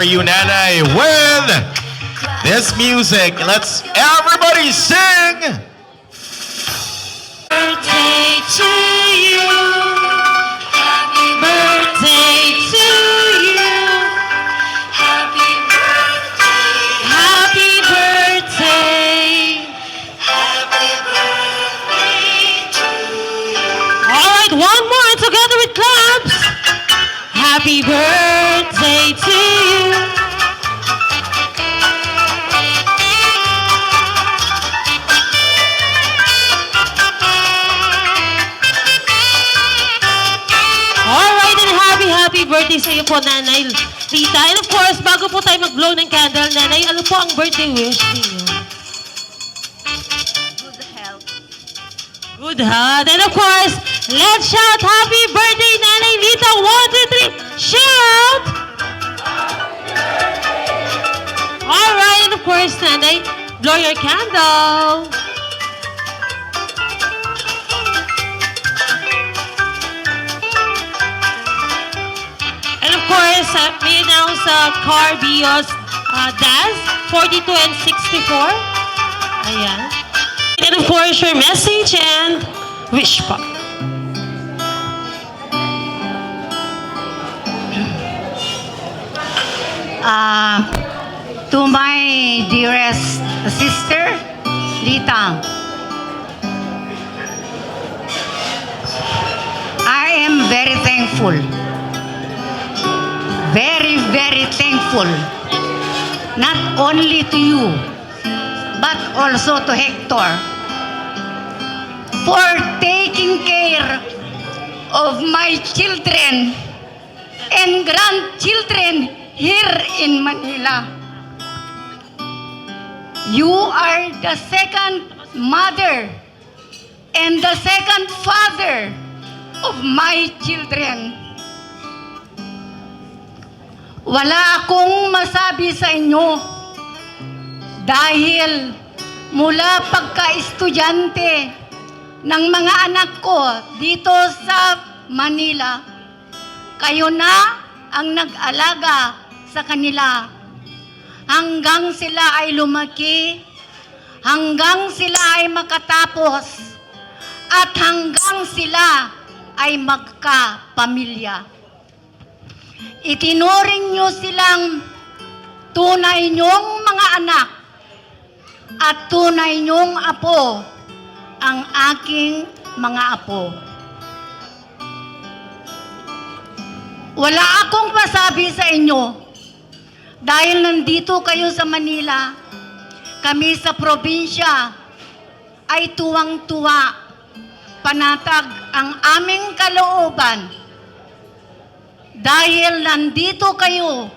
For you, Nanay, with this music. Let's everybody sing! Birthday to you. Happy birthday to you. Happy birthday. Happy birthday. Happy birthday to you. All right, one more together with claps. Happy birthday to you. Happy birthday sa iyo po, Nanay Rita. And of course, bago po tayo mag-blow ng candle, Nanay, ano po ang birthday wish ninyo? Good health. Good health. And of course, let's shout happy birthday, Nanay Rita. 1, 2, 3, shout! Alright, and of course, Nanay, blow your candle. Of course, may announce car bios DAS 42 and 64. Ayan. And of course, your message and wish pa. To my dearest sister, Rita, I am very thankful. Very, very thankful. Not only to you, but also to Hector for taking care of my children and grandchildren here in Manila. You are the second mother and the second father of my children. Wala akong masabi sa inyo dahil mula pagka-estudyante ng mga anak ko dito sa Manila, kayo na ang nag-alaga sa kanila hanggang sila ay lumaki, hanggang sila ay makatapos, at hanggang sila ay magkapamilya. Itinuring nyo silang tunay nyong mga anak at tunay nyong apo ang aking mga apo. Wala akong masabi sa inyo dahil nandito kayo sa Manila, kami sa probinsya ay tuwang-tuwa, panatag ang aming kalooban dahil nandito kayo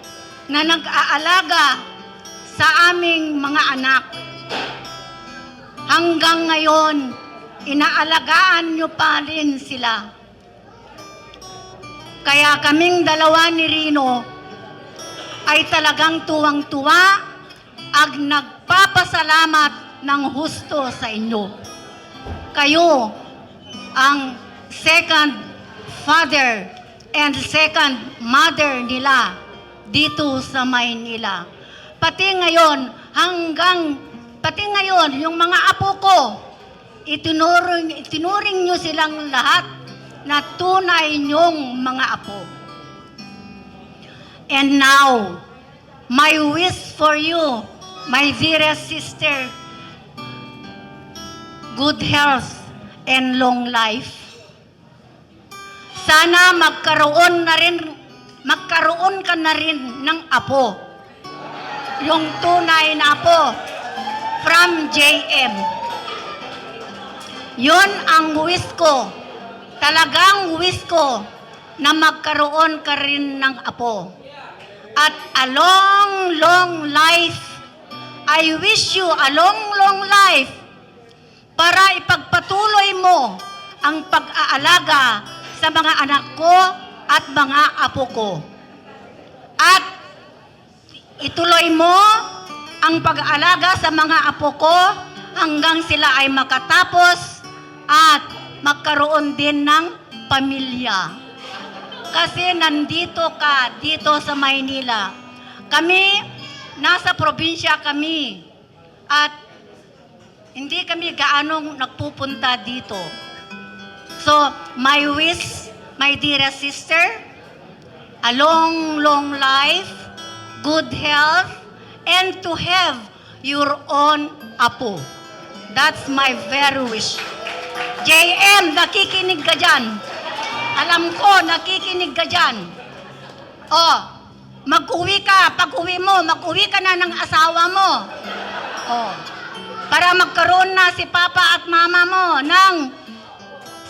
na nag-aalaga sa aming mga anak. Hanggang ngayon, inaalagaan nyo pa rin sila. Kaya kaming dalawa ni Rino ay talagang tuwang-tuwa at nagpapasalamat ng husto sa inyo. Kayo ang second father and second mother nila dito sa Maynila. Pati ngayon, yung mga apo ko, itinuring nyo silang lahat na tunay nyong mga apo. And now, my wish for you, my dearest sister, good health and long life. Sana magkaroon ka na rin ng apo. Yung tunay na apo from JM. Yun ang wish ko. Talagang wish ko na magkaroon ka rin ng apo. At a long, long life. I wish you a long, long life para ipagpatuloy mo ang pag-aalaga sa mga anak ko at mga apo ko. At ituloy mo ang pag-aalaga sa mga apo ko hanggang sila ay makatapos at magkaroon din ng pamilya. Kasi nandito ka, dito sa Maynila. Kami, nasa probinsya kami. At hindi kami gaanong nagpupunta dito. So, my wish, my dearest sister, a long, long life, good health, and to have your own apo. That's my very wish. JM, nakikinig ka dyan. Alam ko, nakikinig ka dyan. Oh, mag-uwi ka. Pag-uwi mo, mag-uwi ka na ng asawa mo. Oh, para magkaroon na si Papa at Mama mo ng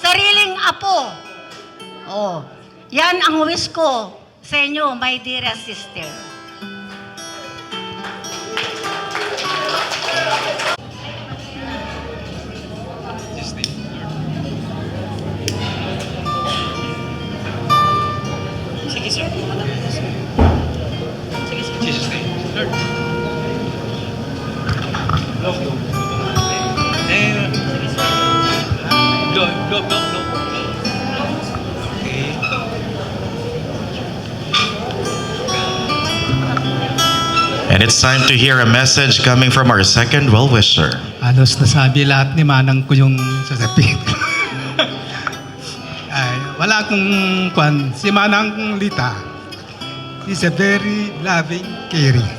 sariling apo. Oh, yan ang wish ko sa inyo, my dearest sister. Sige, sir. Sige, sir. Jesus name. Lord. Okay. And it's time to hear a message coming from our second well-wisher. Halos nasabi lahat ni Manang ko yung sasabihin ko. Ay, wala akong kwan. Si Manang Lita is a very loving, caring.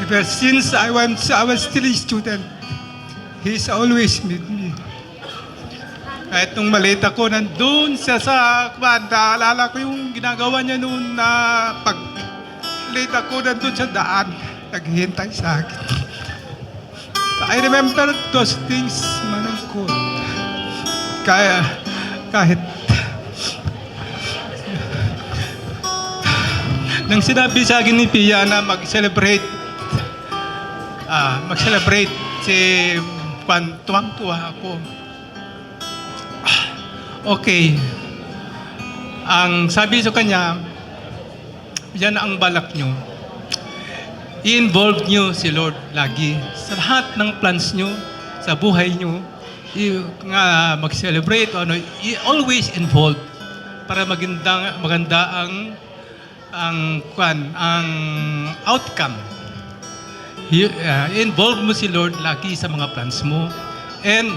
Ever since I was still a student, he's always with me. Kahit nung maliit ako, nandun siya sa kwan. Naalala ko yung ginagawa niya noon na pag late ako nandun sa daan, naghihintay sa akin. I remember those things, Manang ko. Kahit nang sinabi sa akin ni Pia na mag-celebrate si Juan, tuwang-tuwa ako. Okay. Ang sabi sa kanya, yan ang balak nyo. I-involve nyo si Lord lagi sa lahat ng plans nyo, sa buhay nyo. Mag-celebrate, always involved para maganda ang outcome. Involve mo si Lord lagi sa mga plans mo. And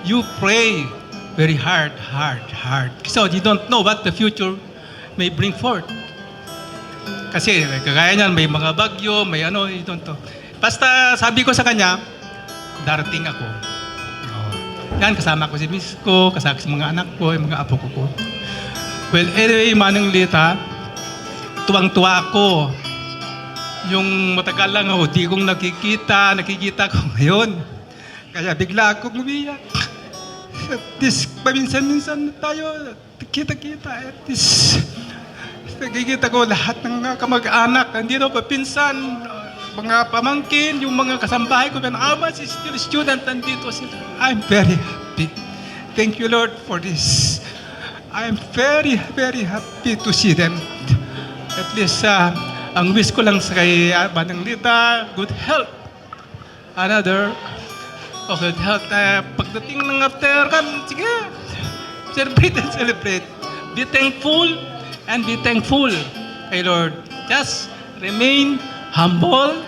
you pray very hard. So you don't know what the future may bring forth. Kasi kagaya niyan, may mga bagyo, may ito. Basta sabi ko sa kanya, darating ako. Yan, kasama ko si miss ko, kasama ko sa mga anak ko, yung mga apo ko. Well, anyway, Manang Lita, tuwang-tuwa ako. Yung matagal lang ako, di kong nakikita ko ngayon. Kaya bigla akong umiyak. At least, paminsan-minsan tayo, kita-kita. At least, nakikita ko lahat ng mga kamag-anak, hindi na papinsan, mga pamangkin, yung mga kasambahay ko, when I was still a student, nandito sila. I'm very happy. Thank you, Lord, for this. I'm very, very happy to see them. At least, ang wish ko lang sa kay Manang Lita, good health. Another, good health. Pagdating ng after, sige, celebrate. Be thankful and be thankful kay Lord. Just remain humble.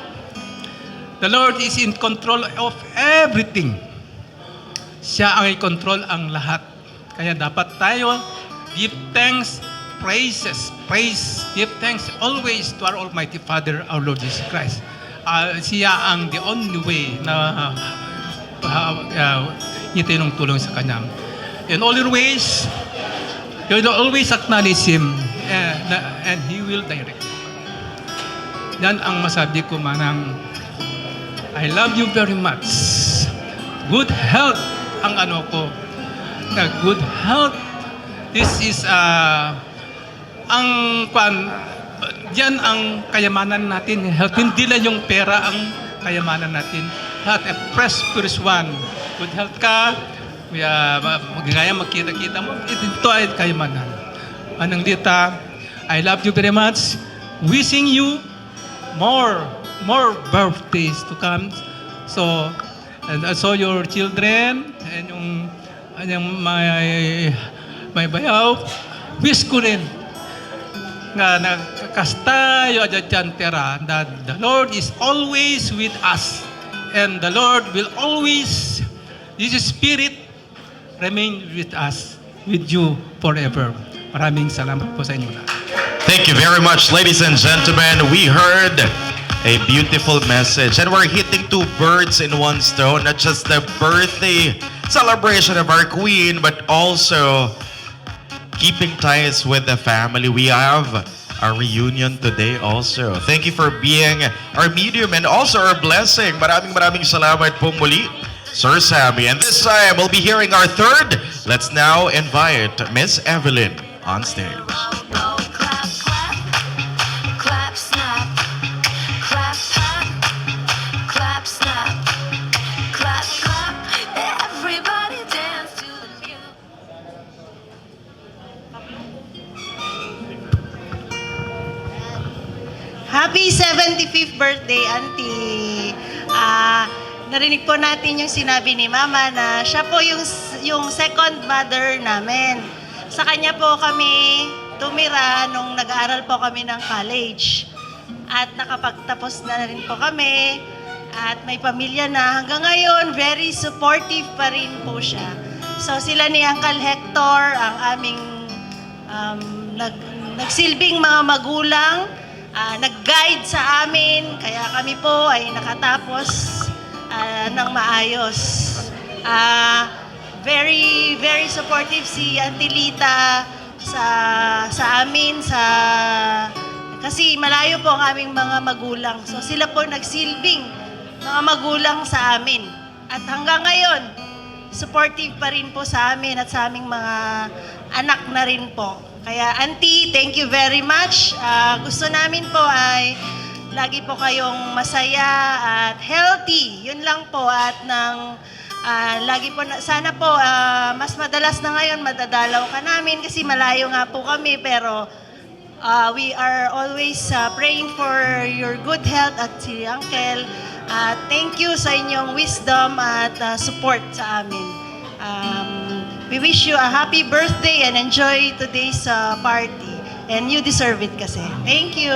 The Lord is in control of everything. Siya ang i-control ang lahat. Kaya dapat tayo give thanks, give thanks always to our Almighty Father, our Lord Jesus Christ. Siya ang the only way na hitin ng tulong sa Kanya. In all your ways, you will always acknowledge Him and He will direct. Yan ang masabi ko, Manang. I love you very much. Good health ang ko. Good health. This is yan ang kayamanan natin. Health. Hindi lang yung pera ang kayamanan natin. Health, a prosperous one. Good health ka. Magagaya, magkita-kita mo. Ito ay kayamanan. Manang Lita, I love you very much. Wishing you more birthdays to come. So, and also your children and yung may bayaw, wish ko rin nga nagkakastayo adyan tera that the Lord is always with us and the Lord will always, His Spirit remain with us, with you forever. Maraming salamat po sa inyo lahat. Thank you very much, ladies and gentlemen. We heard a beautiful message, and we're hitting two birds in one stone, not just the birthday celebration of our queen, but also keeping ties with the family. We have our reunion today also. Thank you for being our medium and also our blessing. Maraming salamat po muli, Sir Sammy. And this time, we'll be hearing our third. Let's now invite Miss Evelyn on stage. Clap, clap, clap, snap, clap, clap, clap, snap, clap, clap. Everybody dance to the music. Happy 75th birthday, Auntie. Narinig po natin yung sinabi ni Mama na siya po yung second mother namin. Sa kanya po kami tumira nung nag-aaral po kami ng college. At nakapagtapos na rin po kami. At may pamilya na. Hanggang ngayon, very supportive pa rin po siya. So sila ni Uncle Hector, ang aming nagsilbing mga magulang, nag-guide sa amin, kaya kami po ay nakatapos ng maayos. Very, very supportive si Auntie Lita sa amin, kasi malayo po ang aming mga magulang. So sila po nagsilbing mga magulang sa amin. At hanggang ngayon, supportive pa rin po sa amin at sa aming mga anak na rin po. Kaya Auntie, thank you very much. Gusto namin po ay lagi po kayong masaya at healthy. Yun lang po. At lagi po, sana po mas madalas na ngayon madadalaw ka namin kasi malayo nga po kami. Pero we are always praying for your good health at si Uncle. Thank you sa inyong wisdom at support sa amin. We wish you a happy birthday and enjoy today's party. And you deserve it kasi. Thank you.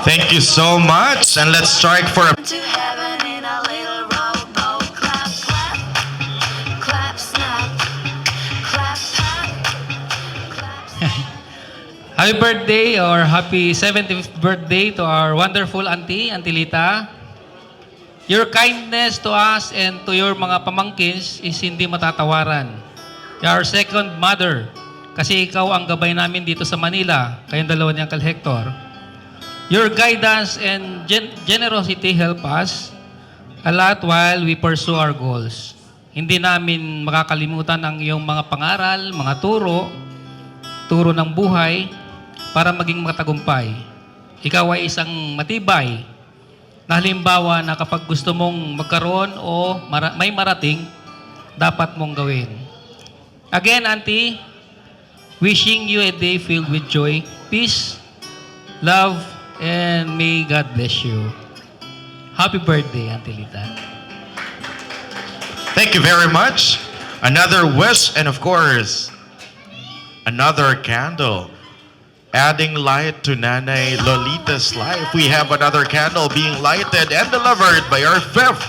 Thank you so much. And let's strike for a To heaven in a little rowboat. Clap, clap, clap, snap, clap, clap, clap, snap. Happy birthday or happy 75th birthday to our wonderful Auntie Lita. Your kindness to us and to your mga pamangkins is hindi matatawaran. You are our second mother kasi ikaw ang gabay namin dito sa Manila, kayong dalawa ni Uncle Hector. Your guidance and generosity help us a lot while we pursue our goals. Hindi namin makakalimutan ang iyong mga pangaral, mga turo ng buhay para maging matagumpay. Ikaw ay isang matibay na halimbawa na kapag gusto mong magkaroon o may marating, dapat mong gawin. Again, Auntie, wishing you a day filled with joy, peace, love, and may God bless you. Happy birthday, Auntie Lita. Thank you very much. Another wish and of course, another candle. Adding light to Nanay Lolita's life. We have another candle being lighted and delivered by our fifth,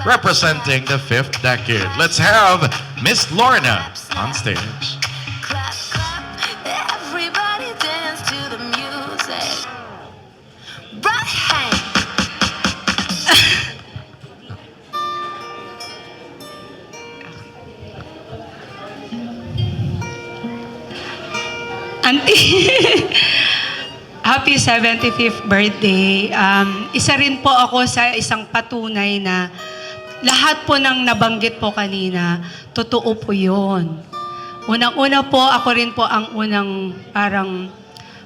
representing the fifth decade. Let's have Miss Lorna on stage. Clap, clap, everybody dance to the music. Right hand. Auntie, happy 75th birthday. Isa rin po ako sa isang patunay na lahat po ng nabanggit po kanina, totoo po yun. Unang-una po, ako rin po ang unang parang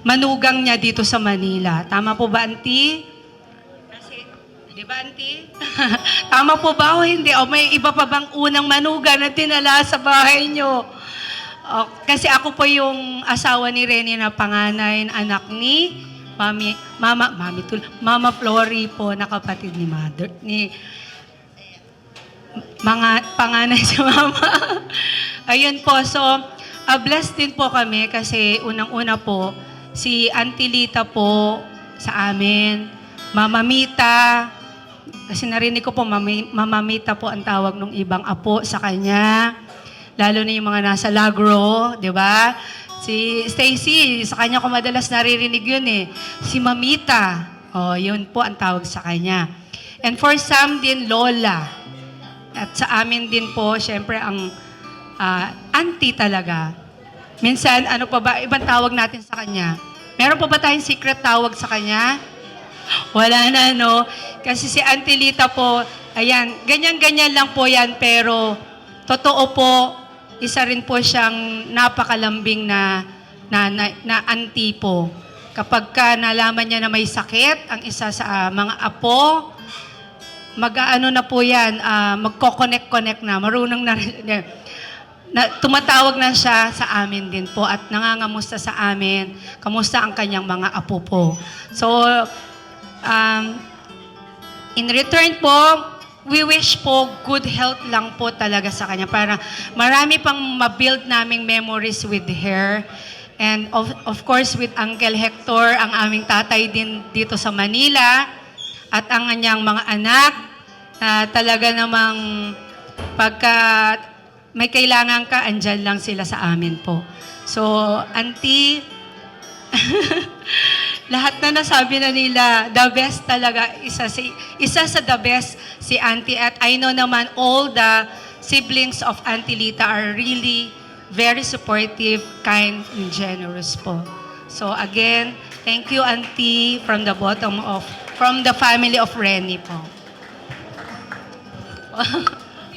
manugang niya dito sa Manila. Tama po ba, Auntie? Kasi, di ba, Auntie? Tama po ba o hindi? O may iba pa bang unang manugang na dinala sa bahay niyo? Kasi ako po yung asawa ni Rene na panganay, anak ni Mama Flory po, na kapatid ni Mother, mga panganay si Mama. Ayun po, so blessed din po kami kasi unang-una po, si Auntie Lita po sa amin, Mama Mita, kasi narinig ko po, Mama Mita po ang tawag ng ibang apo sa kanya, lalo na yung mga nasa Lagro, di ba? Si Stacy, sa kanya ko madalas naririnig yun eh. Si Mamita, yun po ang tawag sa kanya. And for some din, Lola. At sa amin din po, syempre ang auntie talaga. Minsan, ano pa ba, ibang tawag natin sa kanya? Meron pa ba tayong secret tawag sa kanya? Wala na, no? Kasi si Auntie Lita po, ayan, ganyan-ganyan lang po yan, pero totoo po, isa rin po siyang napakalambing na auntie po. Kapag ka nalaman niya na may sakit, ang isa sa mga apo, mag-ano na po yan, magko-connect na, marunong na tumatawag na siya sa amin din po at nangangamusta sa amin, kamusta ang kanyang mga apo po. So, in return po, we wish po good health lang po talaga sa kanya para marami pang ma-build naming memories with her. And of course with Uncle Hector, ang aming tatay din dito sa Manila at ang kanyang mga anak, talaga namang pagka may kailangan ka, andyan lang sila sa amin po. So, Auntie, lahat na nasabi na nila, the best talaga, isa sa the best si Auntie. At I know naman all the siblings of Auntie Lita are really very supportive, kind, and generous po. So again, thank you Auntie from the family of Rennie po.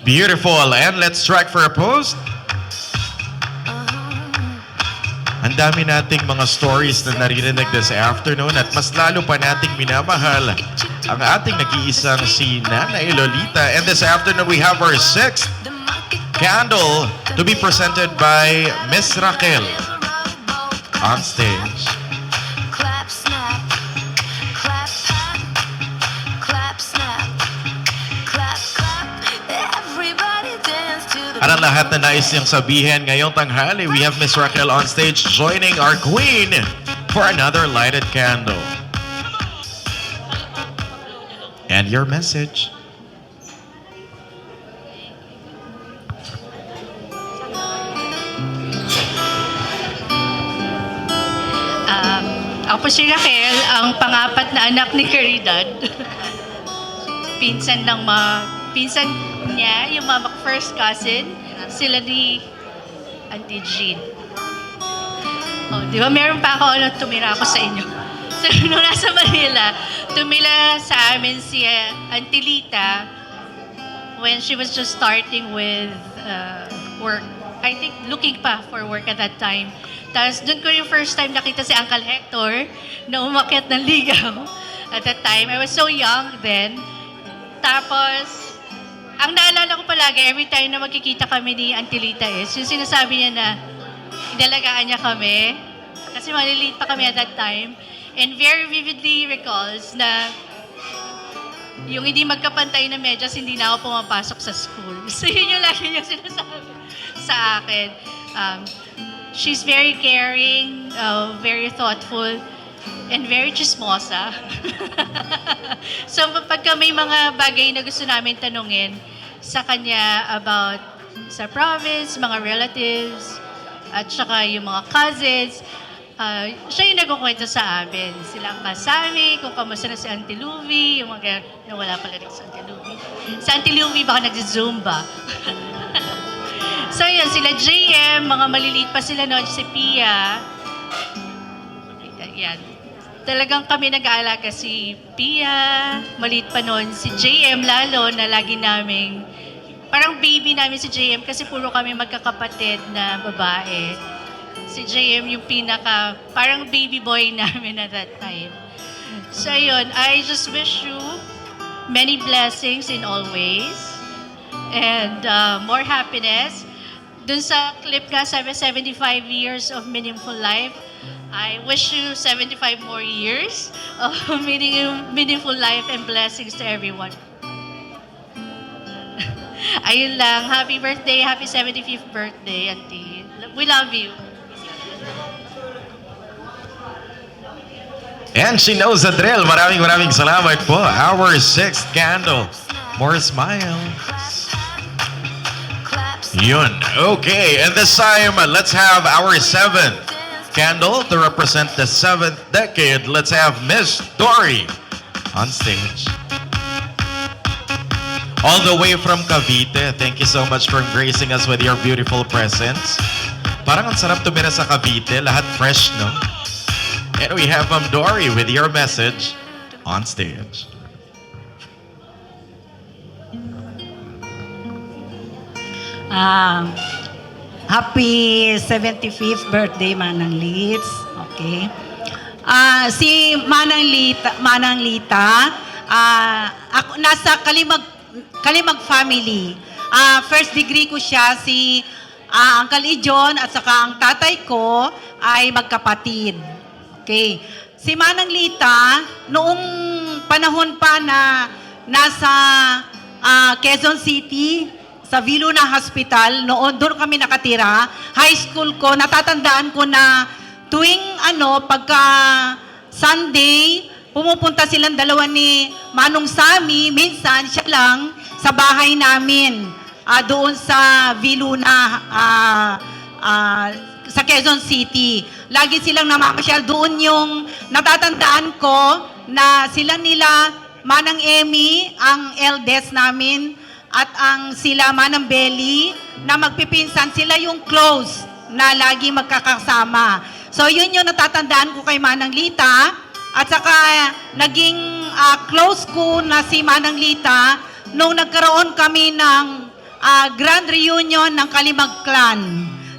Beautiful. And let's strike for a pose. Ang dami nating mga stories na naririnig this afternoon at mas lalo pa nating minamahal ang ating nag-iisang si Nanay Lolita. And this afternoon, we have our 6th candle to be presented by Miss Raquel on stage. Clap, snap, clap, clap, clap, snap, clap, clap. Everybody dance to the At ang lahat na nais niyang sabihin ngayong tanghali, we have Miss Raquel on stage joining our queen for another lighted candle. And your message. Ako po si Raquel, ang pangapat na anak ni Caridad. Pinsan niya, yung mama ko first cousin, sila ni Auntie Jean. Oh, di ba meron pa ako tumira ako sa inyo. So, nung nasa Manila, tumila sa amin si Auntie Lita when she was just starting with work. I think looking pa for work at that time. Tapos doon ko yung first time nakita si Uncle Hector na umakyat ng ligaw. At that time, I was so young then. Tapos, ang naalala ko palagi, every time na magkikita kami ni Auntie Lita is, yung sinasabi niya na inalagaan niya kami. Kasi maliliit pa kami at that time. And very vividly recalls na yung hindi magkapantay na medyas, hindi na ako pumapasok sa school. So yun yung lagi niya sinasabi sa akin. She's very caring, very thoughtful, and very chismosa. So pagka may mga bagay na gusto namin tanungin sa kanya about sa province, mga relatives, at saka yung mga cousins, siya yung nagkukwento sa amin. Sila ang kasami, kung kamusta na si Auntie Louie, yung mga nawala pala rin si Auntie Louie. Si Auntie Louie baka nag-zumba. So yun, sila JM, mga maliliit pa sila noon, si Pia. Yan. Talagang kami nag-aalaga si Pia, maliit pa noon. Si JM lalo na lagi naming, parang baby namin si JM kasi puro kami magkakapatid na babae. Si JM yung pinaka, parang baby boy namin at that time. So yun, I just wish you many blessings in all ways and more happiness. Dun sa clip ka, 75 years of meaningful life. I wish you 75 more years of meaningful life and blessings to everyone. Ayun lang. Happy birthday. Happy 75th birthday, Auntie. We love you. And she knows the drill. Maraming salamat po. Our 6th candle. More smiles. Yun. Okay, and this time, let's have our 7th candle to represent the 7th decade. Let's have Miss Dory on stage. All the way from Cavite, thank you so much for gracing us with your beautiful presence. Parang ang sarap tumira sa Cavite, lahat fresh, no? And we have Dory with your message on stage. Happy 75th birthday, Manang Litz. Okay. Si Manang Lita, ako nasa Kalimag family. First degree ko siya, si Uncle Ijon at saka ang tatay ko ay magkapatid. Okay. Si Manang Lita, noong panahon pa na nasa Quezon City, sa Viluna Hospital, noon doon kami nakatira. High school ko, natatandaan ko na tuwing pagka Sunday, pumupunta silang dalawa ni Manong Sami, minsan siya lang sa bahay namin, doon sa Viluna, sa Quezon City. Lagi silang namamasyal doon. Yung natatandaan ko na nila Manang Emmy, ang eldest namin, at ang sila Manang Belly na magpipinsan, sila yung close na lagi magkakasama. So yun yung natatandaan ko kay Manang Lita. At saka naging close ko na si Manang Lita nung nagkaroon kami ng grand reunion ng Kalimag Clan.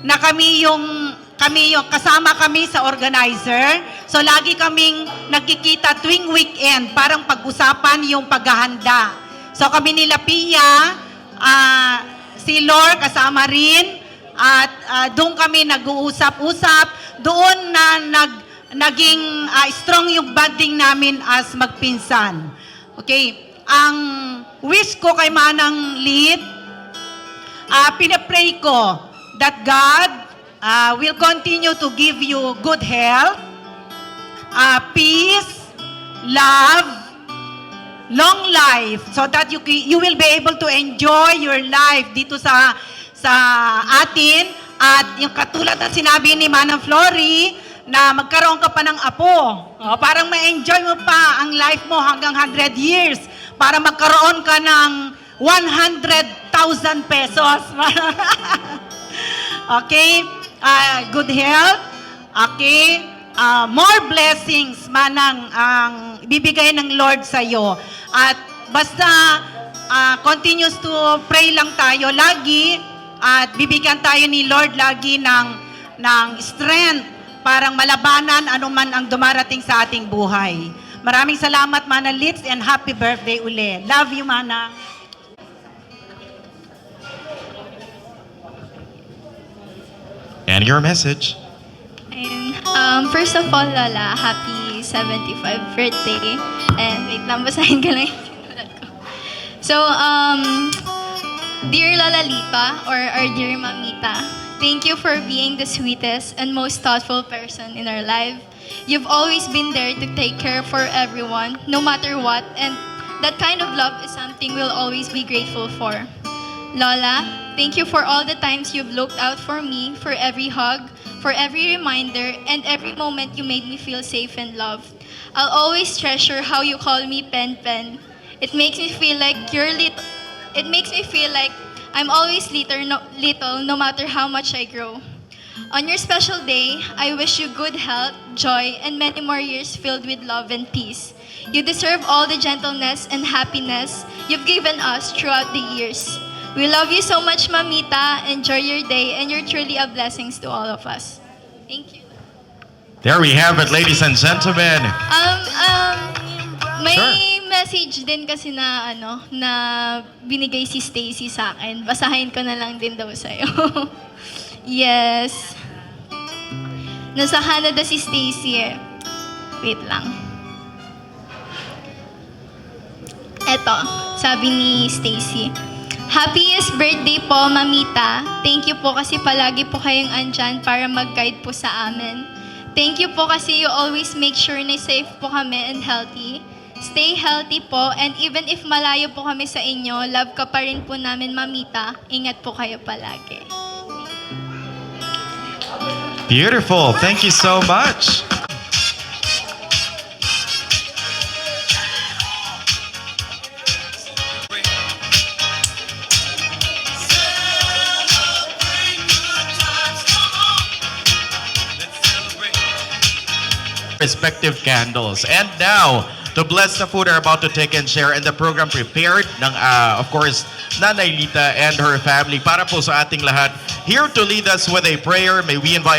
Na kami yung kasama kami sa organizer. So lagi kaming nagkikita tuwing weekend, parang pag-usapan yung paghahanda. So kami nila Pia, si Lor kasama rin, at doon kami nag-uusap-usap, doon na naging strong yung bonding namin as magpinsan. Okay, ang wish ko kay Manang Lid, pinapray ko that God will continue to give you good health, peace, love, long life, so that you will be able to enjoy your life dito sa atin. At yung katulad na sinabi ni Manang Flory, na magkaroon ka pa ng apo. Parang ma-enjoy mo pa ang life mo hanggang 100 years para magkaroon ka ng 100,000 pesos. Okay? Good health. Okay? More blessings, Manang, ang bibigay ng Lord sa iyo. At basta continues to pray lang tayo lagi, at bibigyan tayo ni Lord lagi ng strength parang malabanan anuman ang dumarating sa ating buhay. Maraming salamat, Manang Litz, and happy birthday uli. Love you, Manang. And your message. And, first of all, Lola, happy 75th birthday. And wait lang, basahin ka lang yung sinulat ko. So, dear Lola Lita, or our dear Mamita, thank you for being the sweetest and most thoughtful person in our life. You've always been there to take care for everyone, no matter what, and that kind of love is something we'll always be grateful for. Lola, thank you for all the times you've looked out for me, for every hug, for every reminder, and every moment you made me feel safe and loved. I'll always treasure how you call me Pen Pen. It makes me feel like I'm always little no matter how much I grow. On your special day, I wish you good health, joy, and many more years filled with love and peace. You deserve all the gentleness and happiness you've given us throughout the years. We love you so much, Mamita. Enjoy your day, and you're truly a blessing to all of us. Thank you. There we have it, ladies and gentlemen. May Sure. message din kasi na na binigay si Stacy sa akin. Basahin ko na lang din daw sa'yo. Yes. Nasa Canada si Stacy eh. Wait lang. Eto, sabi ni Stacy. Happiest birthday po, Mamita. Thank you po kasi palagi po kayong andyan para mag-guide po sa amin. Thank you po kasi you always make sure na safe po kami and healthy. Stay healthy po, and even if malayo po kami sa inyo, love ka pa rin po namin, Mamita. Ingat po kayo palagi. Beautiful. Thank you so much. Respective candles. And now, to bless the food are about to take and share in the program prepared ng, of course, Nanay Lita and her family para po sa ating lahat. Here to lead us with a prayer, may we invite